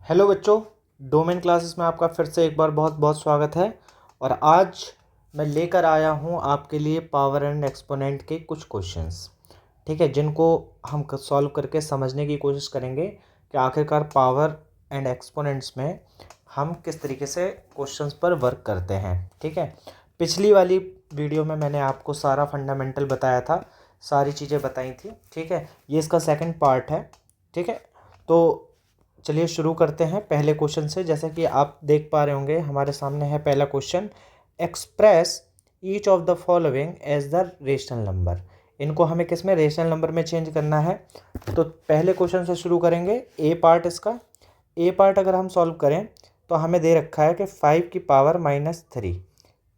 Hello बच्चों, domain classes में आपका फिर से एक बार बहुत बहुत स्वागत है। और आज मैं लेकर आया हूँ आपके लिए पावर एंड एक्सपोनेंट के कुछ क्वेश्चंस, ठीक है, जिनको हम सॉल्व करके समझने की कोशिश करेंगे कि आखिरकार पावर एंड एक्सपोनेंट्स में हम किस तरीके से क्वेश्चंस पर वर्क करते हैं। ठीक है, पिछली वाली वीडियो में मैंने आपको सारा फंडामेंटल बताया था, सारी चीज़ें बताई थी। ठीक है, ये इसका सेकंड पार्ट है। ठीक है, तो चलिए शुरू करते हैं पहले क्वेश्चन से। जैसा कि आप देख पा रहे होंगे, हमारे सामने है पहला question, express each of the following as the rational number. इनको हमें किस में, रेशनल नंबर में चेंज करना है। तो पहले क्वेश्चन से शुरू करेंगे। ए पार्ट इसका, ए पार्ट अगर हम सॉल्व करें तो हमें दे रखा है कि 5 की पावर -3।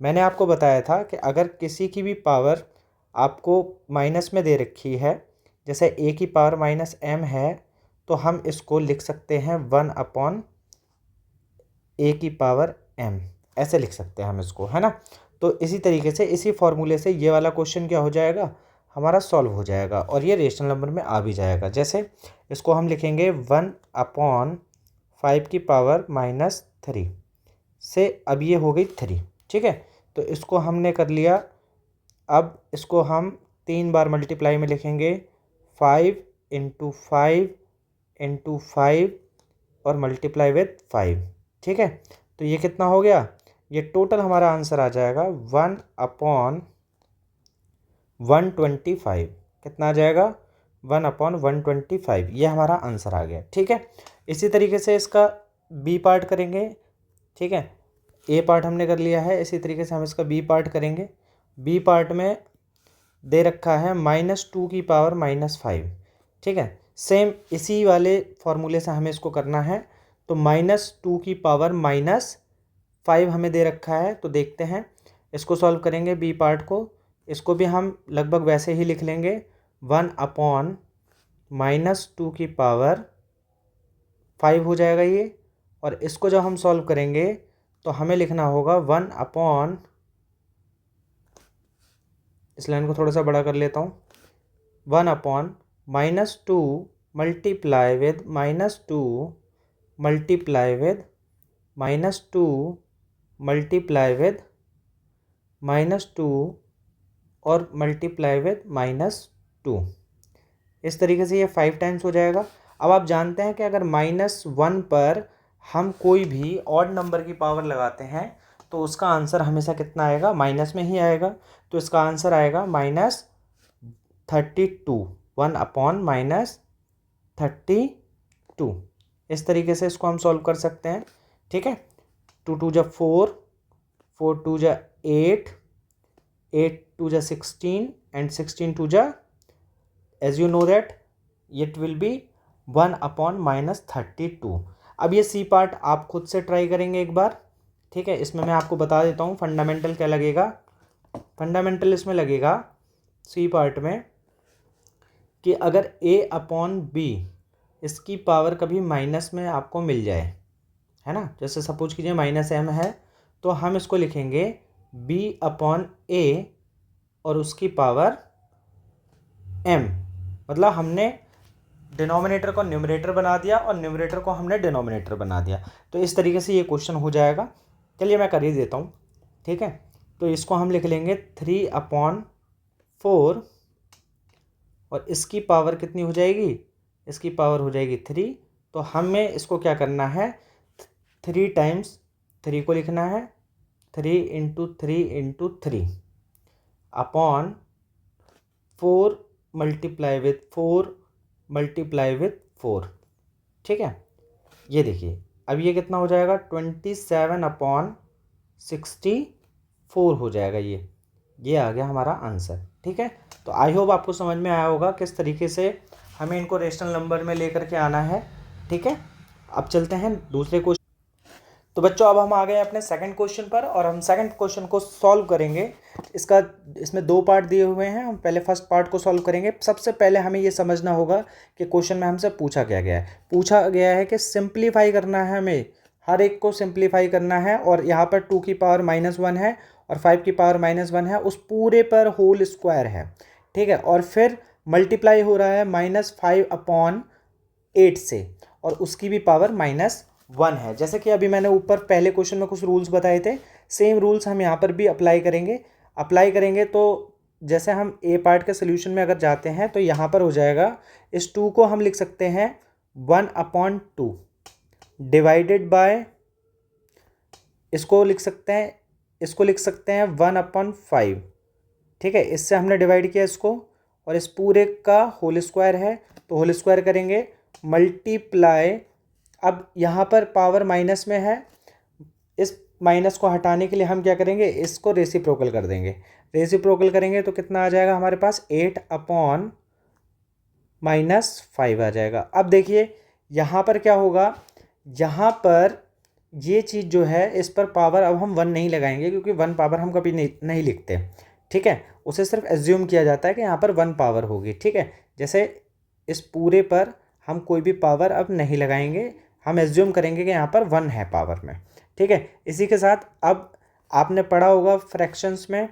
मैंने आपको बताया था कि अगर किसी की भी पावर आपको माइनस में दे रखी है, जैसे ए की पावर -m है, तो हम इसको लिख सकते हैं 1/a की पावर m, ऐसे लिख सकते हैं हम इसको, है ना। तो इसी तरीके से, इसी फॉर्मूले से ये वाला क्वेश्चन क्या हो जाएगा, हमारा सॉल्व हो जाएगा और ये रेशनल नंबर में आ भी जाएगा। जैसे इसको हम लिखेंगे 1/5 की पावर -3 से, अब ये हो गई 3। ठीक है, तो इसको हमने कर लिया। अब इसको हम 3 बार मल्टीप्लाई में लिखेंगे, 5 × 5 × 5 और मल्टीप्लाई विथ 5। ठीक है, तो ये कितना हो गया, ये टोटल हमारा आंसर आ जाएगा 1/125। कितना आ जाएगा, 1/125, ये हमारा आंसर आ गया। ठीक है, इसी तरीके से इसका बी पार्ट करेंगे। ठीक है, ए पार्ट हमने कर लिया है, इसी तरीके से हम इसका बी पार्ट करेंगे। बी पार्ट में दे रखा है -2 की पावर -5। ठीक है, सेम इसी वाले फॉर्मूले से हमें इसको करना है। तो -2 की पावर -5 हमें दे रखा है, तो देखते हैं इसको सॉल्व करेंगे बी पार्ट को। इसको भी हम लगभग वैसे ही लिख लेंगे, 1/-2 की पावर 5 हो जाएगा ये। और इसको जब हम सॉल्व करेंगे तो हमें लिखना होगा इस लाइन को थोड़ा सा बड़ा कर लेता हूँ, 1/-2 multiply with -2 multiply with -2 multiply with -2 और मल्टीप्लाई विद -2। इस तरीके से ये 5 टाइम्स हो जाएगा। अब आप जानते हैं कि अगर -1 पर हम कोई भी ऑड नंबर की पावर लगाते हैं तो उसका आंसर हमेशा कितना आएगा, माइनस में ही आएगा। तो इसका आंसर आएगा -32, 1/-32। इस तरीके से इसको हम सॉल्व कर सकते हैं। ठीक है, 2 2 × 4, 4 2 × 8, 8 2 × 16 and 16 2 × as you know that it will be 1/-32। अब ये सी पार्ट आप खुद से ट्राई करेंगे एक बार। ठीक है, इसमें मैं आपको बता देता हूँ फंडामेंटल क्या लगेगा। फंडामेंटल इसमें लगेगा सी पार्ट में कि अगर a/b इसकी पावर कभी माइनस में आपको मिल जाए, है ना, जैसे सपोज कीजिए -m है, तो हम इसको लिखेंगे b/a और उसकी पावर m। मतलब हमने डिनोमिनेटर को न्यूमरेटर बना दिया और न्यूमरेटर को हमने डिनोमिनेटर बना दिया। तो इस तरीके से ये क्वेश्चन हो जाएगा। चलिए मैं कर ही देता हूँ। ठीक है, तो इसको हम लिख लेंगे 3/4 और इसकी पावर कितनी हो जाएगी, इसकी पावर हो जाएगी 3। तो हमें इसको क्या करना है, 3 टाइम्स 3 को लिखना है, 3 × 3 × 3 upon 4 multiply with 4 multiply with 4। ठीक है, ये देखिए अब ये कितना हो जाएगा, 27/64 हो जाएगा। ये आ गया हमारा आंसर। ठीक है, तो आई होप आपको समझ में आया होगा किस तरीके से हमें इनको रेशनल नंबर में लेकर के आना है। ठीक है, अब चलते हैं दूसरे क्वेश्चन। तो बच्चों अब हम आ गए अपने सेकंड क्वेश्चन पर और हम सेकंड क्वेश्चन को सॉल्व करेंगे। इसमें 2 पार्ट दिए हुए हैं, हम पहले फर्स्ट पार्ट को सॉल्व करेंगे। सबसे पहले हमें ये समझना होगा कि क्वेश्चन में हमसे पूछा क्या गया है। पूछा गया है कि सिंप्लीफाई करना है, हमें हर एक को सिंप्लीफाई करना है। और यहाँ पर 2 की पावर -1 है और 5 की पावर -1 है, उस पूरे पर होल स्क्वायर है। ठीक है, और फिर मल्टीप्लाई हो रहा है -5/8 से और उसकी भी पावर 1 है। जैसे कि अभी मैंने ऊपर पहले क्वेश्चन में कुछ रूल्स बताए थे, सेम रूल्स हम यहाँ पर भी अप्लाई करेंगे तो जैसे हम ए पार्ट के सोल्यूशन में अगर जाते हैं तो यहाँ पर हो जाएगा, इस 2 को हम लिख सकते हैं 1/2 डिवाइडेड बाय, इसको लिख सकते हैं 1/5। ठीक है, इससे हमने डिवाइड किया इसको, और इस पूरे का होल स्क्वायर है तो होल स्क्वायर करेंगे, मल्टीप्लाई। अब यहाँ पर पावर माइनस में है, इस माइनस को हटाने के लिए हम क्या करेंगे, इसको रेसिप्रोकल कर देंगे। रेसिप्रोकल करेंगे तो कितना आ जाएगा हमारे पास, 8/-5 आ जाएगा। अब देखिए यहाँ पर क्या होगा, यहाँ पर ये चीज़ जो है इस पर पावर अब हम 1 नहीं लगाएंगे, क्योंकि 1 पावर हम कभी नहीं लिखते। ठीक है, उसे सिर्फ एज्यूम किया जाता है कि यहाँ पर 1 पावर होगी। ठीक है, जैसे इस पूरे पर हम कोई भी पावर अब नहीं लगाएंगे, हम एज्यूम करेंगे कि यहाँ पर 1 है पावर में। ठीक है, इसी के साथ अब आपने पढ़ा होगा फ्रैक्शंस में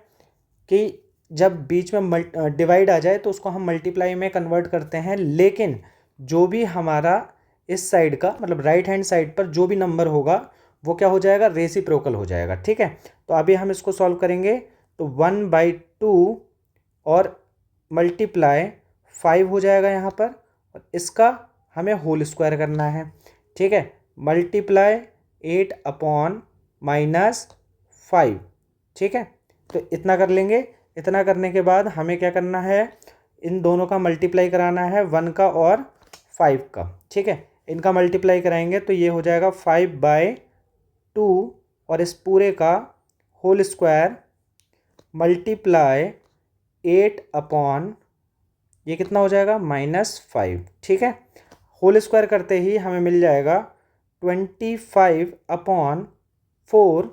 कि जब बीच में डिवाइड आ जाए तो उसको हम मल्टीप्लाई में कन्वर्ट करते हैं, लेकिन जो भी हमारा इस साइड का मतलब राइट हैंड साइड पर जो भी नंबर होगा वो क्या हो जाएगा, रेसिप्रोकल हो जाएगा। ठीक है, तो अभी हम इसको सॉल्व करेंगे तो 1/2 और मल्टीप्लाई 5 हो जाएगा यहाँ पर, और इसका हमें होल स्क्वायर करना है। ठीक है, मल्टीप्लाई 8/-5। ठीक है, तो इतना कर लेंगे। इतना करने के बाद हमें क्या करना है, इन दोनों का मल्टीप्लाई कराना है, 1 का और 5 का। ठीक है, इनका मल्टीप्लाई कराएंगे तो ये हो जाएगा 5/2 और इस पूरे का होल स्क्वायर मल्टीप्लाई 8 ये कितना हो जाएगा, -5। ठीक है, होल स्क्वायर करते ही हमें मिल जाएगा 25/4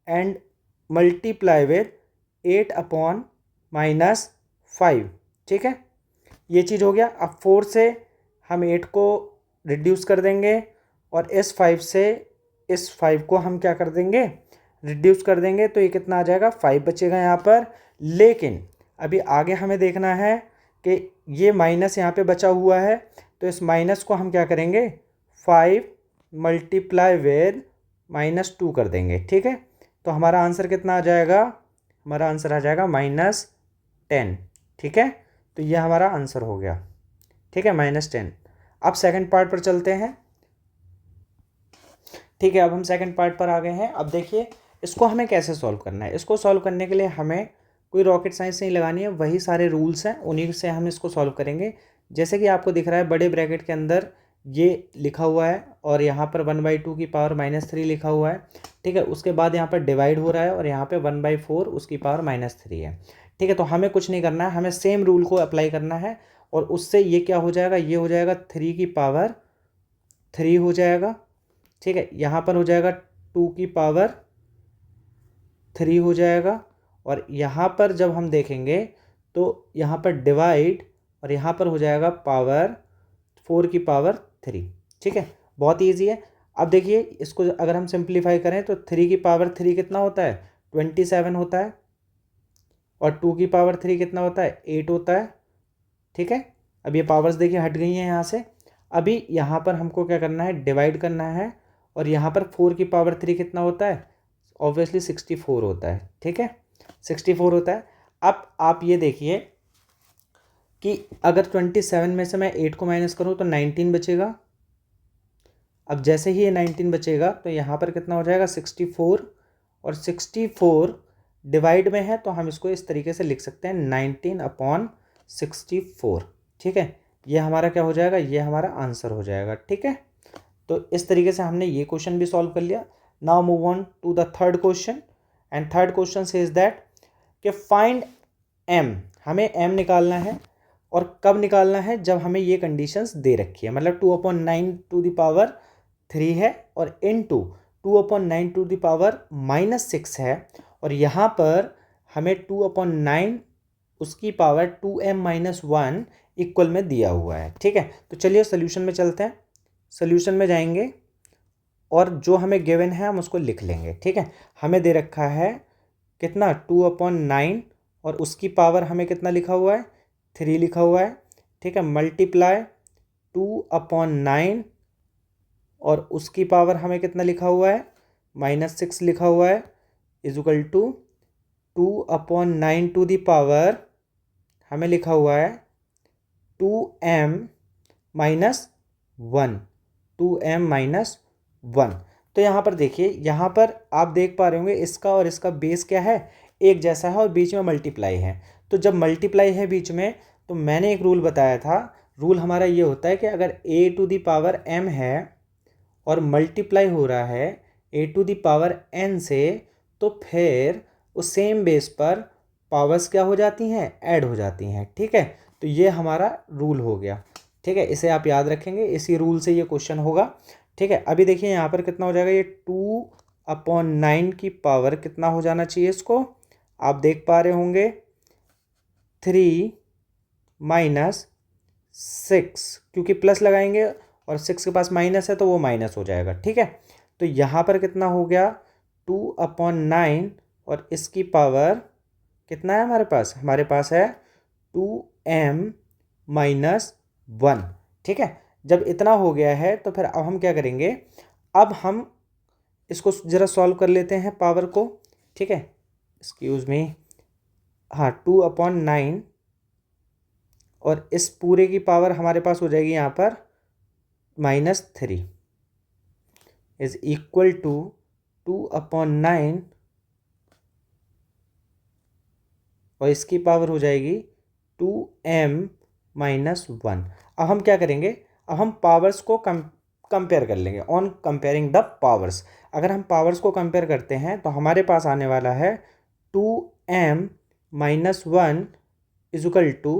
एंड मल्टीप्लाई विद 8/-5। ठीक है, ये चीज़ हो गया। अब 4 से हम 8 को रिड्यूस कर देंगे, और इस 5 से इस 5 को हम क्या कर देंगे, रिड्यूस कर देंगे, तो ये कितना आ जाएगा, 5 बचेगा यहाँ पर। लेकिन अभी आगे हमें देखना है कि ये माइनस यहाँ पे बचा हुआ है, तो इस माइनस को हम क्या करेंगे, 5 मल्टीप्लाई विद -2 कर देंगे। ठीक है, तो हमारा आंसर कितना आ जाएगा, हमारा आंसर आ जाएगा -10। ठीक है, तो ये हमारा आंसर हो गया। ठीक है, -10। अब सेकंड पार्ट पर चलते हैं। ठीक है, अब हम सेकंड पार्ट पर आ गए हैं। अब देखिए इसको हमें कैसे सॉल्व करना है। इसको सॉल्व करने के लिए हमें कोई रॉकेट साइंस नहीं लगानी है, वही सारे रूल्स हैं, उन्हीं से हम इसको सॉल्व करेंगे। जैसे कि आपको दिख रहा है बड़े ब्रैकेट के अंदर ये लिखा हुआ है, और यहाँ पर 1/2 की पावर -3 लिखा हुआ है। ठीक है, उसके बाद यहाँ पर डिवाइड हो रहा है, और यहाँ पे 1/4 उसकी पावर -3 है। ठीक है, तो हमें कुछ नहीं करना है, हमें सेम रूल को अप्लाई करना है, और उससे ये क्या हो जाएगा, ये हो जाएगा 3 की पावर 3 हो जाएगा। ठीक है, यहाँ पर हो जाएगा 2 की पावर 3 हो जाएगा, और यहाँ पर जब हम देखेंगे तो यहाँ पर डिवाइड, और यहाँ पर हो जाएगा पावर 4 की पावर 3। ठीक है, बहुत ईजी है। अब देखिए इसको अगर हम सिंप्लीफाई करें तो 3 की पावर 3 कितना होता है, 27 होता है, और 2 की पावर 3 कितना होता है, 8 होता है। ठीक है, अब ये पावर्स देखिए हट गई हैं यहाँ से। अभी यहाँ पर हमको क्या करना है, डिवाइड करना है, और यहाँ पर 4 की पावर 3 कितना होता है, ऑब्वियसली 64 होता है। ठीक है, 64 होता है। अब आप ये देखिए कि अगर 27 में से मैं 8 को माइनस करूँ तो 19 बचेगा। अब जैसे ही ये 19 बचेगा तो यहाँ पर कितना हो जाएगा, 64, और 64 डिवाइड में है तो हम इसको इस तरीके से लिख सकते हैं 19/64। ठीक है, ये हमारा क्या हो जाएगा, ये हमारा आंसर हो जाएगा। ठीक है, तो इस तरीके से हमने ये क्वेश्चन भी सॉल्व कर लिया। Now move on to the third question, and third question says that कि फाइंड m, हमें m निकालना है, और कब निकालना है, जब हमें ये कंडीशंस दे रखी है, मतलब 2/9 है, और इनटू 2/9 -6 है, और यहाँ पर हमें 2/9 उसकी पावर 2m-1 इक्वल में दिया हुआ है। ठीक है, तो चलिए सोल्यूशन में चलते हैं। सोल्यूशन में जाएंगे और जो हमें गिवन है हम उसको लिख लेंगे। ठीक है, हमें दे रखा है कितना, 2/9, और उसकी पावर हमें कितना लिखा हुआ है, 3 लिखा हुआ है। ठीक है, मल्टीप्लाई 2/9 और उसकी पावर हमें कितना लिखा हुआ है, -6 लिखा हुआ है, is equal to 2/9 to the power हमें लिखा हुआ है 2m माइनस 1, 2m माइनस 1। तो यहाँ पर देखिए, यहाँ पर आप देख पा रहे होंगे इसका और इसका बेस क्या है, एक जैसा है और बीच में मल्टीप्लाई है। तो जब मल्टीप्लाई है बीच में, तो मैंने एक रूल बताया था, रूल हमारा ये होता है कि अगर a to the power m है और मल्टीप्लाई हो रहा है a to the power n से, तो फिर उस सेम बेस पर पावर्स क्या हो जाती हैं, ऐड हो जाती हैं। ठीक है, तो ये हमारा रूल हो गया। ठीक है, इसे आप याद रखेंगे, इसी रूल से ये क्वेश्चन होगा। ठीक है, अभी देखिए यहाँ पर कितना हो जाएगा, ये 2/9 की पावर कितना हो जाना चाहिए, इसको आप देख पा रहे होंगे 3 माइनस 6, क्योंकि प्लस लगाएंगे और 6 के पास माइनस है तो वो माइनस हो जाएगा। ठीक है, तो यहाँ पर कितना हो गया 2/9 और इसकी पावर कितना है हमारे पास है 2m माइनस 1। ठीक है, जब इतना हो गया है तो फिर अब हम क्या करेंगे, अब हम इसको ज़रा सॉल्व कर लेते हैं पावर को। ठीक है, एक्सक्यूज़ मी, हाँ 2/9 और इस पूरे की पावर हमारे पास हो जाएगी यहाँ पर -3 इज इक्वल टू 2/9 और इसकी पावर हो जाएगी 2m माइनस 1। अब हम क्या करेंगे, अब हम पावर्स को कंपेयर कर लेंगे, ऑन कंपेयरिंग द पावर्स। अगर हम पावर्स को कंपेयर करते हैं तो हमारे पास आने वाला है 2m minus 1 is equal to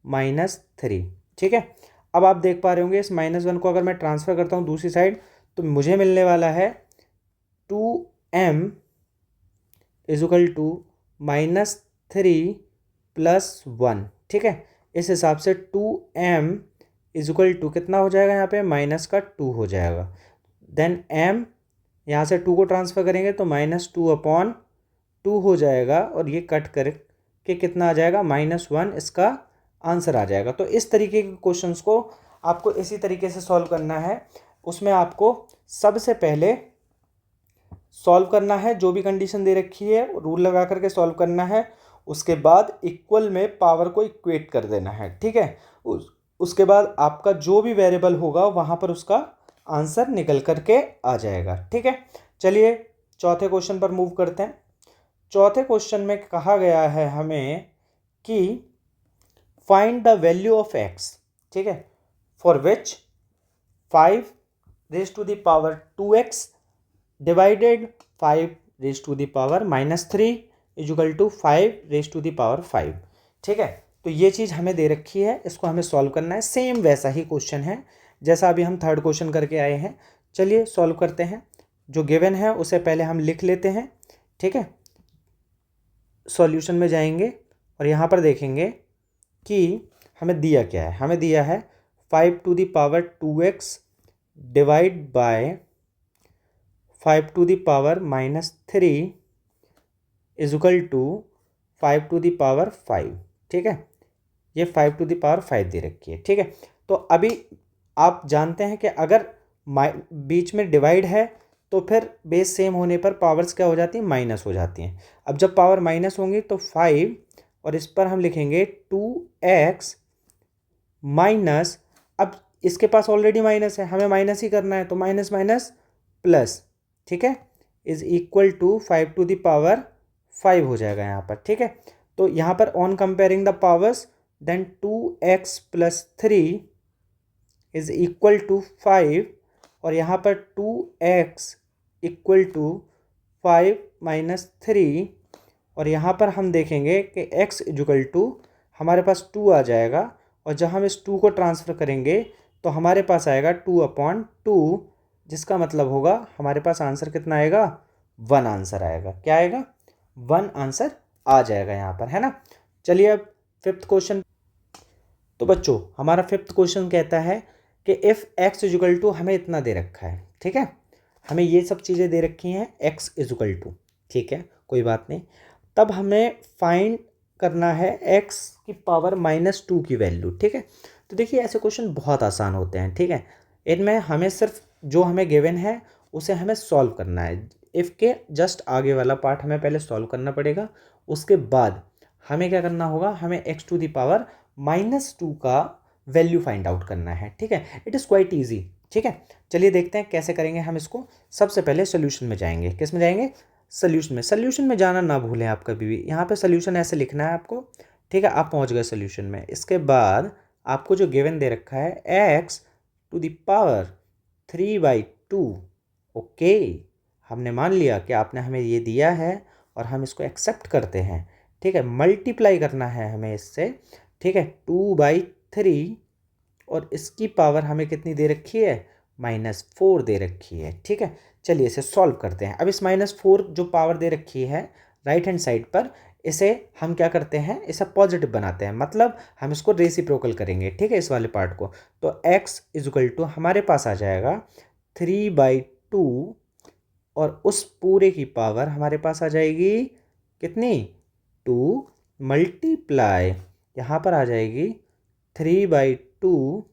-3। ठीक है, अब आप देख पा रहे होंगे इस -1 को अगर मैं ट्रांसफ़र करता हूँ दूसरी साइड, तो मुझे मिलने वाला है 2m इज इक्वल टू -3 + 1। ठीक है, इस हिसाब से 2m इज इक्वल टू कितना हो जाएगा, यहाँ पे -2 हो जाएगा। देन m यहाँ से 2 को ट्रांसफ़र करेंगे तो -2/2 हो जाएगा और ये कट करके कितना आ जाएगा, -1 इसका आंसर आ जाएगा। तो इस तरीके के क्वेश्चंस को आपको इसी तरीके से सॉल्व करना है। उसमें आपको सबसे पहले सॉल्व करना है, जो भी कंडीशन दे रखी है रूल लगा करके सॉल्व करना है। उसके बाद इक्वल में पावर को इक्वेट कर देना है। ठीक है, उसके बाद आपका जो भी वेरिएबल होगा वहाँ पर उसका आंसर निकल करके आ जाएगा। ठीक है, चलिए चौथे क्वेश्चन पर मूव करते हैं। चौथे क्वेश्चन में कहा गया है हमें कि find the value of x। ठीक है, for which 5 raise to the power 2x divided 5 raise to the power -3 is equal to 5 raise to the power 5। ठीक है, तो ये चीज़ हमें दे रखी है, इसको हमें सॉल्व करना है। सेम वैसा ही क्वेश्चन है जैसा अभी हम थर्ड क्वेश्चन करके आए हैं। चलिए सॉल्व करते हैं। जो गिवन है उसे पहले हम लिख लेते हैं। ठीक है, सॉल्यूशन में जाएंगे और यहाँ पर देखेंगे कि हमें दिया क्या है। हमें दिया है 5 to the power 2x divide by 5 to the power -3 is equal to 5 to the power 5। ठीक है, ये 5 टू द पावर 5 दे रखी है। ठीक है, तो अभी आप जानते हैं कि अगर बीच में डिवाइड है तो फिर बेस सेम होने पर पावर्स क्या हो जाती हैं, माइनस हो जाती हैं। अब जब पावर माइनस होंगी तो 5 और इस पर हम लिखेंगे 2x माइनस, अब इसके पास ऑलरेडी माइनस है, हमें माइनस ही करना है तो माइनस माइनस प्लस। ठीक है, is equal to 5 to the power 5 हो जाएगा यहाँ पर। ठीक है, तो यहाँ पर on comparing the powers then 2x + 3 is equal to 5 और यहाँ पर 2x इक्वल टू 5 - 3 और यहाँ पर हम देखेंगे कि x इक्वल टू हमारे पास 2 आ जाएगा और जब हम इस 2 को ट्रांसफ़र करेंगे तो हमारे पास आएगा 2/2, जिसका मतलब होगा हमारे पास आंसर कितना आएगा, 1 आंसर आएगा। क्या आएगा, 1 आंसर आ जाएगा यहाँ पर, है ना। चलिए अब फिफ्थ क्वेश्चन। तो बच्चों हमारा फिफ्थ क्वेश्चन कहता है कि इफ़ x इक्वल टू, हमें इतना दे रखा है। ठीक है, हमें ये सब चीज़ें दे रखी हैं x इक्वल टू। ठीक है, कोई बात नहीं। तब हमें फाइंड करना है x की पावर -2 की वैल्यू। ठीक है, तो देखिए ऐसे क्वेश्चन बहुत आसान होते हैं। ठीक है, इनमें हमें सिर्फ जो हमें गिवन है उसे हमें सॉल्व करना है। इफ़ के जस्ट आगे वाला पार्ट हमें पहले सॉल्व करना पड़ेगा, उसके बाद हमें क्या करना होगा, हमें x टू द पावर -2 का वैल्यू फाइंड आउट करना है। ठीक है, इट इज़ क्वाइट ईजी। ठीक है, चलिए देखते हैं कैसे करेंगे हम इसको। सबसे पहले सोल्यूशन में जाएंगे। किस में जाएंगे? सोल्यूशन में। सोल्यूशन में जाना ना भूलें आप कभी भी। यहाँ पे सोल्यूशन ऐसे लिखना है आपको। ठीक है, आप पहुँच गए सोल्यूशन में। इसके बाद आपको जो गिवन दे रखा है x to the power 3/2। Okay, हमने मान लिया कि आपने हमें ये दिया है और हम इसको एक्सेप्ट करते हैं। ठीक है, मल्टीप्लाई करना है हमें इससे। ठीक है, 2/3 और इसकी पावर हमें कितनी दे रखी है? -4 दे रखी है। ठीक है, चलिए इसे सॉल्व करते हैं। अब इस -4 जो पावर दे रखी है राइट हैंड साइड पर, इसे हम क्या करते हैं, इसे पॉजिटिव बनाते हैं, मतलब हम इसको रेसिप्रोकल करेंगे। ठीक है, इस वाले पार्ट को। तो x इक्वल टू हमारे पास आ जाएगा 3/2 और उस पूरे की पावर हमारे पास आ जाएगी कितनी? 2 मल्टीप्लाई, यहाँ पर आ जाएगी 3/2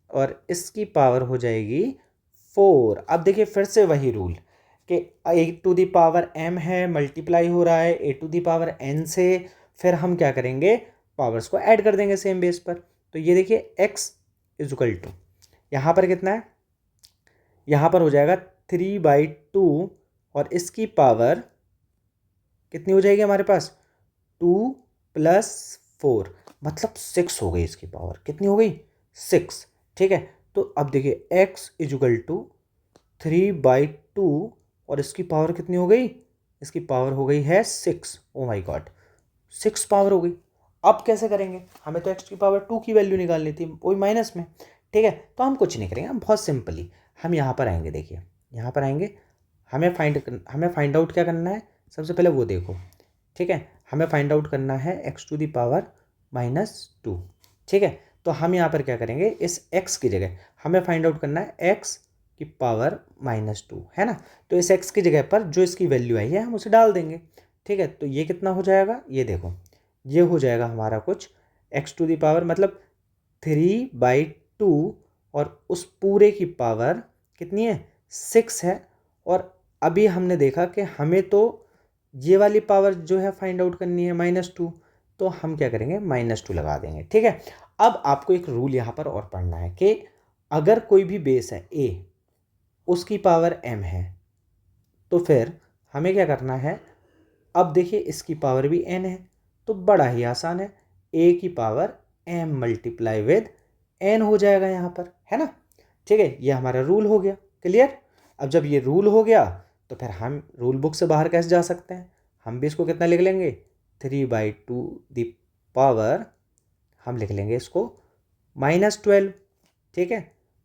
और इसकी पावर हो जाएगी 4। अब देखिए फिर से वही रूल कि a to the power m है, मल्टीप्लाई हो रहा है a to the power n से, फिर हम क्या करेंगे, पावर्स को ऐड कर देंगे सेम बेस पर। तो ये देखिए x इक्वल टू यहाँ पर कितना है, यहाँ पर हो जाएगा 3/2 और इसकी पावर कितनी हो जाएगी हमारे पास? 2 + 4 मतलब 6 हो गई। इसकी पावर कितनी हो गई? 6। ठीक है, तो अब देखिए x इक्वल टू 3/2 और इसकी पावर कितनी हो गई? इसकी पावर हो गई है 6। ओ माय गॉड, 6 पावर हो गई। अब कैसे करेंगे? हमें तो x की पावर 2 की वैल्यू निकालनी थी, वही माइनस में। ठीक है, तो हम कुछ नहीं करेंगे, हम बहुत सिंपली हम यहाँ पर आएंगे। देखिए यहाँ पर आएंगे, हमें फाइंड आउट क्या करना है, सबसे पहले वो देखो। ठीक है, हमें फाइंड आउट करना है x टू द पावर -2। ठीक है, तो हम यहाँ पर क्या करेंगे, इस x की जगह हमें फाइंड आउट करना है x की पावर -2, है ना। तो इस x की जगह पर जो इसकी वैल्यू आई है हम उसे डाल देंगे। ठीक है, तो ये कितना हो जाएगा, ये देखो, ये हो जाएगा हमारा कुछ x टू द पावर मतलब 3/2 और उस पूरे की पावर कितनी है? 6 है। और अभी हमने देखा कि हमें तो ये वाली पावर जो है फाइंड आउट करनी है -2, तो हम क्या करेंगे, -2 लगा देंगे। ठीक है, अब आपको एक रूल यहाँ पर और पढ़ना है कि अगर कोई भी बेस है a, उसकी पावर m है, तो फिर हमें क्या करना है, अब देखिए इसकी पावर भी n है, तो बड़ा ही आसान है, a की power m multiply with n हो जाएगा यहाँ पर, है ना। ठीक है, ये हमारा रूल हो गया। क्लियर? अब जब ये रूल हो गया तो फिर हम रूल बुक से बाहर कैसे जा सकते हैं, हम भी इसको कितना लिख लेंगे, 3/2 दी पावर, हम लिख लेंगे इसको -12। ठीक है,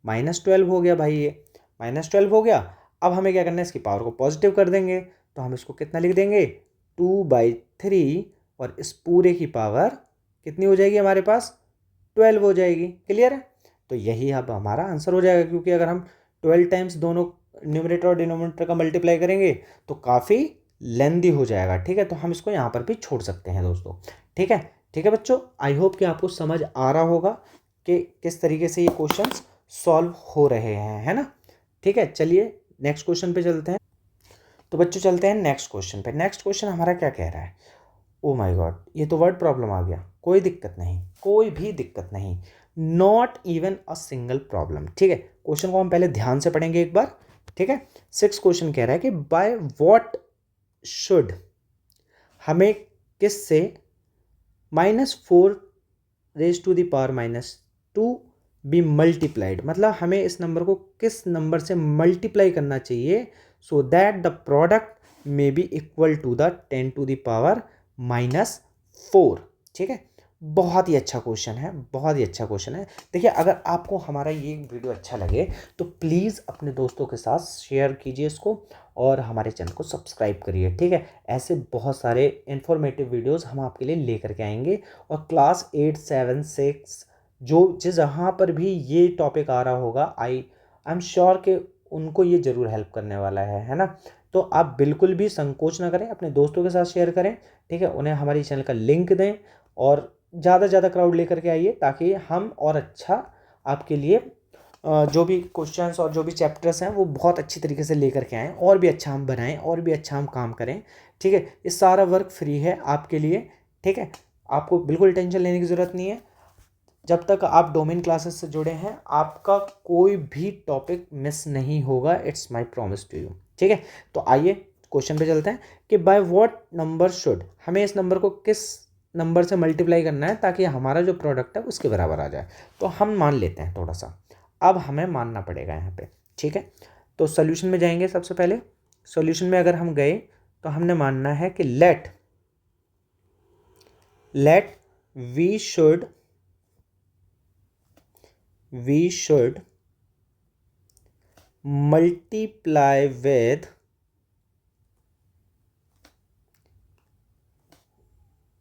-12 हो गया भाई, ये -12 हो गया। अब हमें क्या करना है, इसकी पावर को पॉजिटिव कर देंगे, तो हम इसको कितना लिख देंगे, 2/3 और इस पूरे की पावर कितनी हो जाएगी हमारे पास, 12 हो जाएगी। क्लियर है? तो यही अब हमारा आंसर हो जाएगा, क्योंकि अगर हम 12 टाइम्स दोनों न्यूमरेटर और डिनोमिनेटर का मल्टीप्लाई करेंगे तो काफ़ी लेंदी हो जाएगा। ठीक है, तो हम इसको यहाँ पर भी छोड़ सकते हैं दोस्तों। ठीक है, ठीक है बच्चों, आई होप कि आपको समझ आ रहा होगा कि किस तरीके से ये क्वेश्चंस सॉल्व हो रहे हैं, है ना। ठीक है, चलिए नेक्स्ट क्वेश्चन पे चलते हैं। तो बच्चों चलते हैं नेक्स्ट क्वेश्चन पे। नेक्स्ट क्वेश्चन हमारा क्या कह रहा है, ओ माय गॉड, ये तो वर्ड प्रॉब्लम आ गया। कोई दिक्कत नहीं, कोई भी दिक्कत नहीं, not even a single problem. ठीक है, क्वेश्चन को हम पहले ध्यान से पढ़ेंगे एक बार। ठीक है, 6 क्वेश्चन कह रहा है कि बाय व्हाट शुड, हमें किस से -4 raise to the power -2 be multiplied, मतलब हमें इस नंबर को किस नंबर से मल्टीप्लाई करना चाहिए, so that the product may be equal to the 10 to the power -4। ठीक है, बहुत ही अच्छा क्वेश्चन है, बहुत ही अच्छा क्वेश्चन है। देखिए, अगर आपको हमारा ये वीडियो अच्छा लगे तो प्लीज़ अपने दोस्तों के साथ शेयर कीजिए इसको और हमारे चैनल को सब्सक्राइब करिए। ठीक है, ऐसे बहुत सारे इन्फॉर्मेटिव वीडियोस हम आपके लिए लेकर के आएंगे। और क्लास 8, 7, 6 जिस जहाँ पर भी ये टॉपिक आ रहा होगा, आई एम श्योर कि उनको ये ज़रूर हेल्प करने वाला है ना। तो आप बिल्कुल भी संकोच ना करें, अपने दोस्तों के साथ शेयर करें। ठीक है, उन्हें हमारी चैनल का लिंक दें और ज़्यादा से ज़्यादा क्राउड लेकर के आइए, ताकि हम और अच्छा आपके लिए जो भी क्वेश्चंस और जो भी चैप्टर्स हैं वो बहुत अच्छी तरीके से लेकर के आएँ, और भी अच्छा हम बनाएं, और भी अच्छा हम काम करें। ठीक है, ये सारा वर्क फ्री है आपके लिए। ठीक है, आपको बिल्कुल टेंशन लेने की ज़रूरत नहीं है। जब तक आप डोमेन क्लासेस से जुड़े हैं आपका कोई भी टॉपिक मिस नहीं होगा, it's my promise to you. ठीक है, तो आइए क्वेश्चन पे चलते हैं कि बाय व्हाट नंबर शुड, हमें इस नंबर को किस नंबर से मल्टीप्लाई करना है ताकि हमारा जो प्रोडक्ट है उसके बराबर आ जाए। तो हम मान लेते हैं थोड़ा सा, अब हमें मानना पड़ेगा यहाँ पे। ठीक है, तो सोल्यूशन में जाएंगे। सबसे पहले सोल्यूशन में अगर हम गए तो हमने मानना है कि let we should multiply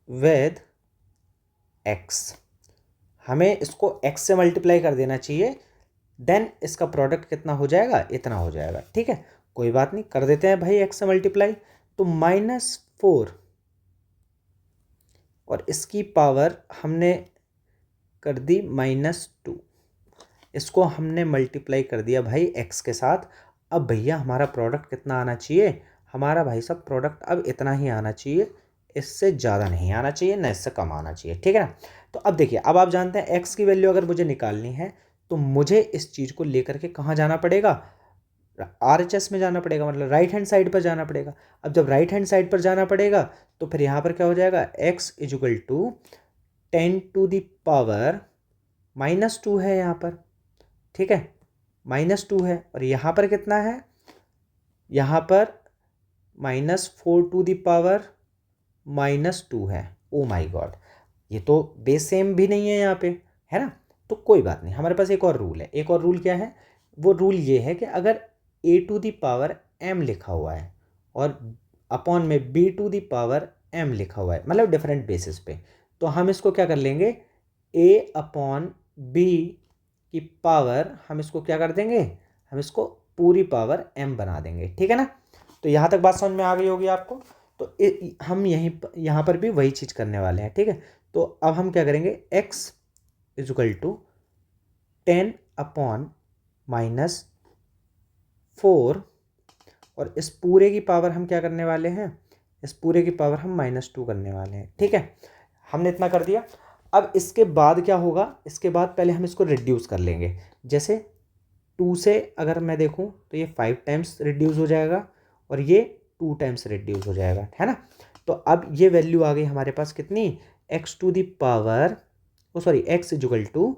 with x, हमें इसको x से मल्टीप्लाई कर देना चाहिए, देन इसका प्रोडक्ट कितना हो जाएगा, इतना हो जाएगा। ठीक है, कोई बात नहीं, कर देते हैं भाई x से मल्टीप्लाई। तो -4 और इसकी पावर हमने कर दी -2, इसको हमने मल्टीप्लाई कर दिया भाई x के साथ। अब भैया हमारा प्रोडक्ट कितना आना चाहिए, हमारा भाई साहब प्रोडक्ट अब इतना ही आना चाहिए, इससे ज़्यादा नहीं आना चाहिए, न इससे कम आना चाहिए। ठीक है ना। तो अब देखिए, अब आप जानते हैं x की वैल्यू अगर मुझे निकालनी है तो मुझे इस चीज़ को लेकर के कहाँ जाना पड़ेगा, RHS में जाना पड़ेगा, मतलब राइट हैंड साइड पर जाना पड़ेगा। अब जब राइट हैंड साइड पर जाना पड़ेगा तो फिर यहाँ पर क्या हो जाएगा, x इजुकल टू 10⁻² -2 है यहाँ पर। ठीक है, -2 है, और यहाँ पर कितना है, यहाँ पर -4⁻² -2 है। ओ माय गॉड, ये तो बेस सेम भी नहीं है यहाँ पे, है ना। तो कोई बात नहीं, हमारे पास एक और रूल है। एक और रूल क्या है, वो रूल ये है कि अगर a⁻m लिखा हुआ है और अपॉन में b⁻m लिखा हुआ है, मतलब डिफरेंट बेसिस पे, तो हम इसको क्या कर लेंगे, a/b की पावर हम इसको क्या कर देंगे, हम इसको पूरी पावर m बना देंगे। ठीक है ना। तो यहाँ तक बात समझ में आ गई होगी आपको। तो हम यहाँ पर भी वही चीज़ करने वाले हैं। ठीक है, तो अब हम क्या करेंगे, x इजुकल टू 10/-4, और इस पूरे की पावर हम क्या करने वाले हैं, इस पूरे की पावर हम -2 करने वाले हैं। ठीक है, हमने इतना कर दिया। अब इसके बाद क्या होगा, इसके बाद पहले हम इसको रिड्यूस कर लेंगे। जैसे 2 से अगर मैं देखूं तो ये 5 टाइम्स रिड्यूस हो जाएगा और ये 2 टाइम्स रिड्यूस हो जाएगा, है ना। तो अब ये वैल्यू आ गई हमारे पास कितनी, x इजुकल टू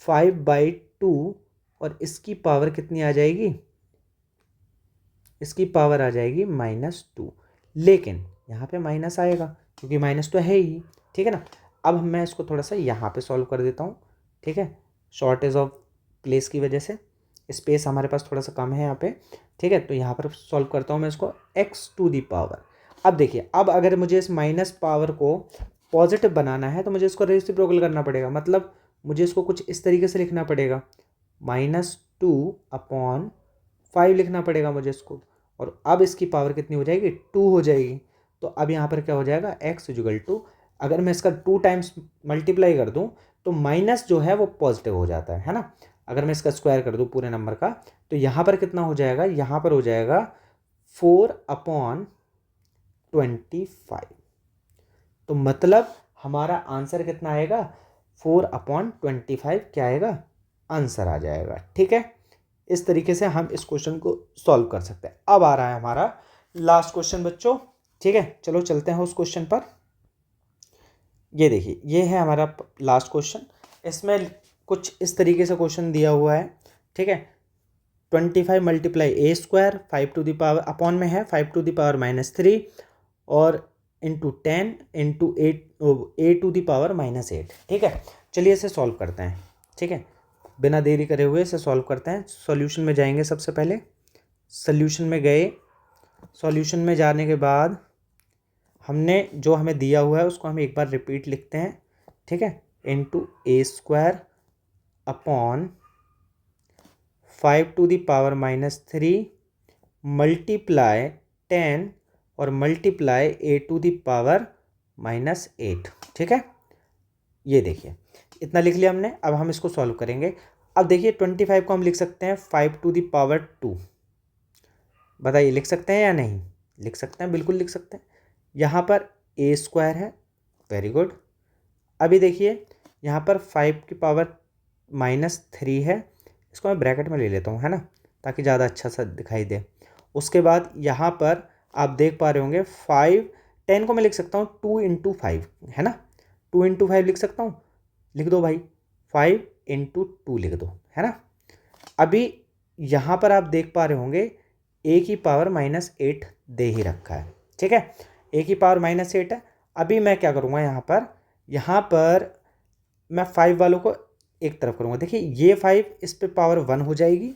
5/2, और इसकी पावर कितनी आ जाएगी, इसकी पावर आ जाएगी -2। लेकिन यहाँ पे माइनस आएगा क्योंकि माइनस तो है ही। ठीक है ना। अब मैं इसको थोड़ा सा यहाँ पे सॉल्व कर देता हूँ। ठीक है, शॉर्टेज ऑफ प्लेस की वजह से स्पेस हमारे पास थोड़ा सा कम है यहाँ पे। ठीक है, तो यहाँ पर सॉल्व करता हूँ मैं इसको, x⁻। अब देखिए, अब अगर मुझे इस माइनस पावर को पॉजिटिव बनाना है तो मुझे इसको रेसिप्रोकल करना पड़ेगा, मतलब मुझे इसको कुछ इस तरीके से लिखना पड़ेगा, -2/5 लिखना पड़ेगा मुझे इसको। और अब इसकी पावर कितनी हो जाएगी, 2 हो जाएगी। तो अब यहाँ पर क्या हो जाएगा, x इजुकल टू, अगर मैं इसका 2 टाइम्स मल्टीप्लाई कर दूँ तो माइनस जो है वो पॉजिटिव हो जाता है ना। अगर मैं इसका स्क्वायर कर दूँ पूरे नंबर का तो यहाँ पर कितना हो जाएगा, यहाँ पर हो जाएगा 4/25। तो मतलब हमारा आंसर कितना आएगा, 4/25 क्या आएगा, आंसर आ जाएगा। ठीक है, इस तरीके से हम इस क्वेश्चन को सॉल्व कर सकते हैं। अब आ रहा है हमारा लास्ट क्वेश्चन बच्चों। ठीक है, चलो चलते हैं उस क्वेश्चन पर। ये देखिए, ये है हमारा लास्ट क्वेश्चन। इसमें कुछ इस तरीके से क्वेश्चन दिया हुआ है। ठीक है, 25 × a², 5 अपॉन में है 5⁻³ और इंटू 10 इंटू 8 ठीक है, चलिए इसे सॉल्व करते हैं। ठीक है, बिना देरी करे हुए इसे सॉल्व करते हैं। सॉल्यूशन में जाएंगे सबसे पहले। सॉल्यूशन में गए, सॉल्यूशन में जाने के बाद हमने जो हमें दिया हुआ है उसको हम एक बार रिपीट लिखते हैं। ठीक है, इंटू a² अपॉन 5⁻³ मल्टीप्लाई 10 और मल्टीप्लाई a⁻⁻8। ठीक है, ये देखिए इतना लिख लिया हमने। अब हम इसको सॉल्व करेंगे। अब देखिए 25 को हम लिख सकते हैं 5⁻²। बताइए लिख सकते हैं या नहीं? लिख सकते हैं, बिल्कुल लिख सकते हैं। यहाँ पर a² है, वेरी गुड। अभी देखिए यहाँ पर 5⁻³ है, इसको मैं ब्रैकेट में ले लेता हूँ, है ना, ताकि ज़्यादा अच्छा सा दिखाई दे। उसके बाद यहाँ पर आप देख पा रहे होंगे 10 को मैं लिख सकता हूँ 2×5, है ना, 2×5 लिख सकता हूँ। लिख दो भाई, 5×2 लिख दो, है ना। अभी यहाँ पर आप देख पा रहे होंगे a⁻−8 दे ही रखा है, ठीक है, a⁻−8 है। अभी मैं क्या करूँगा, यहाँ पर मैं 5 वालों को एक तरफ करूँगा। देखिए ये 5 इस पे पावर 1 हो जाएगी,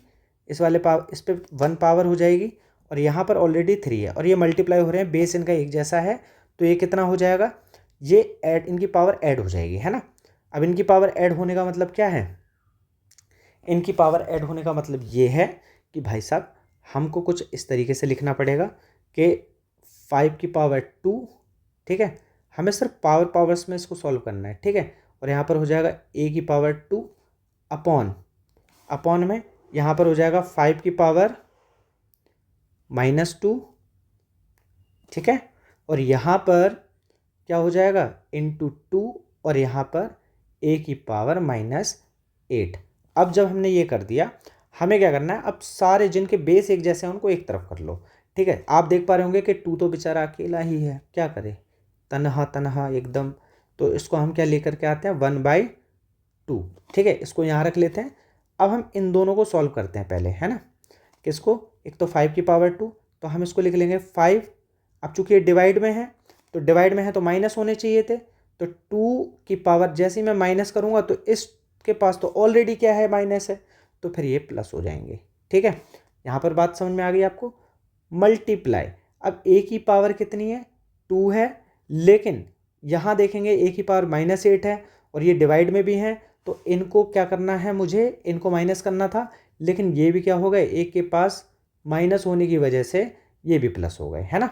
इस वाले पावर इस पे 1 पावर हो जाएगी, और यहाँ पर ऑलरेडी 3 है और ये मल्टीप्लाई हो रहे हैं, बेस इनका एक जैसा है, तो ये कितना हो जाएगा, ये ऐड, इनकी पावर ऐड हो जाएगी, है ना। अब इनकी पावर ऐड होने का मतलब क्या है? इनकी पावर ऐड होने का मतलब ये है कि भाई साहब हमको कुछ इस तरीके से लिखना पड़ेगा कि 5⁻², ठीक है, हमें सिर्फ पावर्स में इसको सॉल्व करना है, ठीक है। और यहाँ पर हो जाएगा a⁻² अपॉन में यहाँ पर हो जाएगा 5⁻−2, ठीक है, और यहाँ पर क्या हो जाएगा ×2, और यहाँ पर a⁻−8। अब जब हमने ये कर दिया, हमें क्या करना है, अब सारे जिनके बेस एक जैसे हैं उनको एक तरफ कर लो, ठीक है। आप देख पा रहे होंगे कि 2 तो बेचारा अकेला ही है, क्या करे, तनहा एकदम। तो इसको हम क्या लेकर के आते हैं, 1/2, ठीक है, इसको यहाँ रख लेते हैं। अब हम इन दोनों को सॉल्व करते हैं पहले, है ना। किसको? एक तो 5⁻², तो हम इसको लिख लेंगे 5। अब चूंकि ये डिवाइड में है, तो डिवाइड में है तो माइनस होने चाहिए थे, तो 2 की पावर जैसे ही मैं माइनस करूँगा तो इसके पास तो ऑलरेडी क्या है, माइनस है, तो फिर ये प्लस हो जाएंगे, ठीक है। यहाँ पर बात समझ में आ गई आपको? मल्टीप्लाई, अब a की पावर कितनी है, 2 है, लेकिन यहाँ देखेंगे a की पावर -8 है और ये डिवाइड में भी हैं, तो इनको क्या करना है, मुझे इनको माइनस करना था, लेकिन ये भी क्या हो गए, a के पास माइनस होने की वजह से ये भी प्लस हो गए, है ना।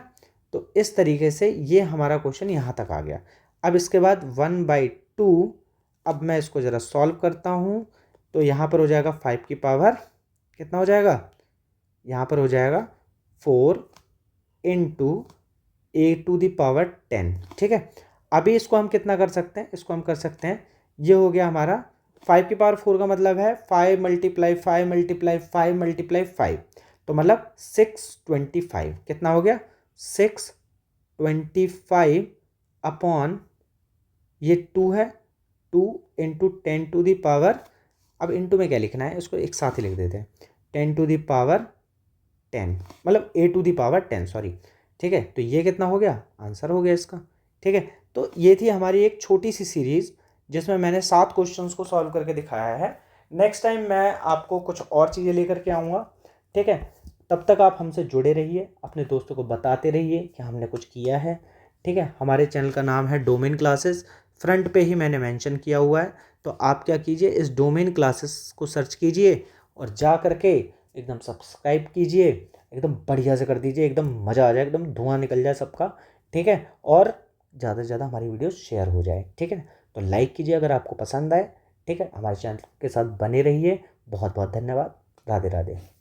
तो इस तरीके से ये हमारा क्वेश्चन यहाँ तक आ गया। अब इसके बाद 1/2, अब मैं इसको ज़रा सॉल्व करता हूँ, तो यहाँ पर हो जाएगा 5 की पावर कितना हो जाएगा, यहाँ पर हो जाएगा 4 × a⁻10, ठीक है। अभी इसको हम कितना कर सकते हैं, इसको हम कर सकते हैं, ये हो गया हमारा 5 की पावर 4 का मतलब है 5 × 5 × 5 × 5, तो मतलब 625, कितना हो गया, 625 अपॉन ये 2 है, 2 × 10⁻, अब इंटू में क्या लिखना है, इसको एक साथ ही लिख देते हैं, 10⁻10, मतलब a⁻10, सॉरी, ठीक है। तो ये कितना हो गया, आंसर हो गया इसका, ठीक है। तो ये थी हमारी एक छोटी सी सीरीज़ जिसमें मैंने 7 क्वेश्चंस को सॉल्व करके दिखाया है। नेक्स्ट टाइम मैं आपको कुछ और चीज़ें लेकर के आऊँगा, ठीक है। तब तक आप हमसे जुड़े रहिए, अपने दोस्तों को बताते रहिए कि हमने कुछ किया है, ठीक है। हमारे चैनल का नाम है डोमेन क्लासेस, फ्रंट पे ही मैंने मेंशन किया हुआ है, तो आप क्या कीजिए, इस डोमेन क्लासेस को सर्च कीजिए और जा करके एकदम सब्सक्राइब कीजिए, एकदम बढ़िया से कर दीजिए, एकदम मज़ा आ जाए, एकदम धुआं निकल जाए सबका, ठीक है। और ज़्यादा से ज़्यादा हमारी वीडियो शेयर हो जाए, ठीक है। तो लाइक कीजिए अगर आपको पसंद आए, ठीक है। हमारे चैनल के साथ बने रहिए। बहुत बहुत धन्यवाद। राधे राधे।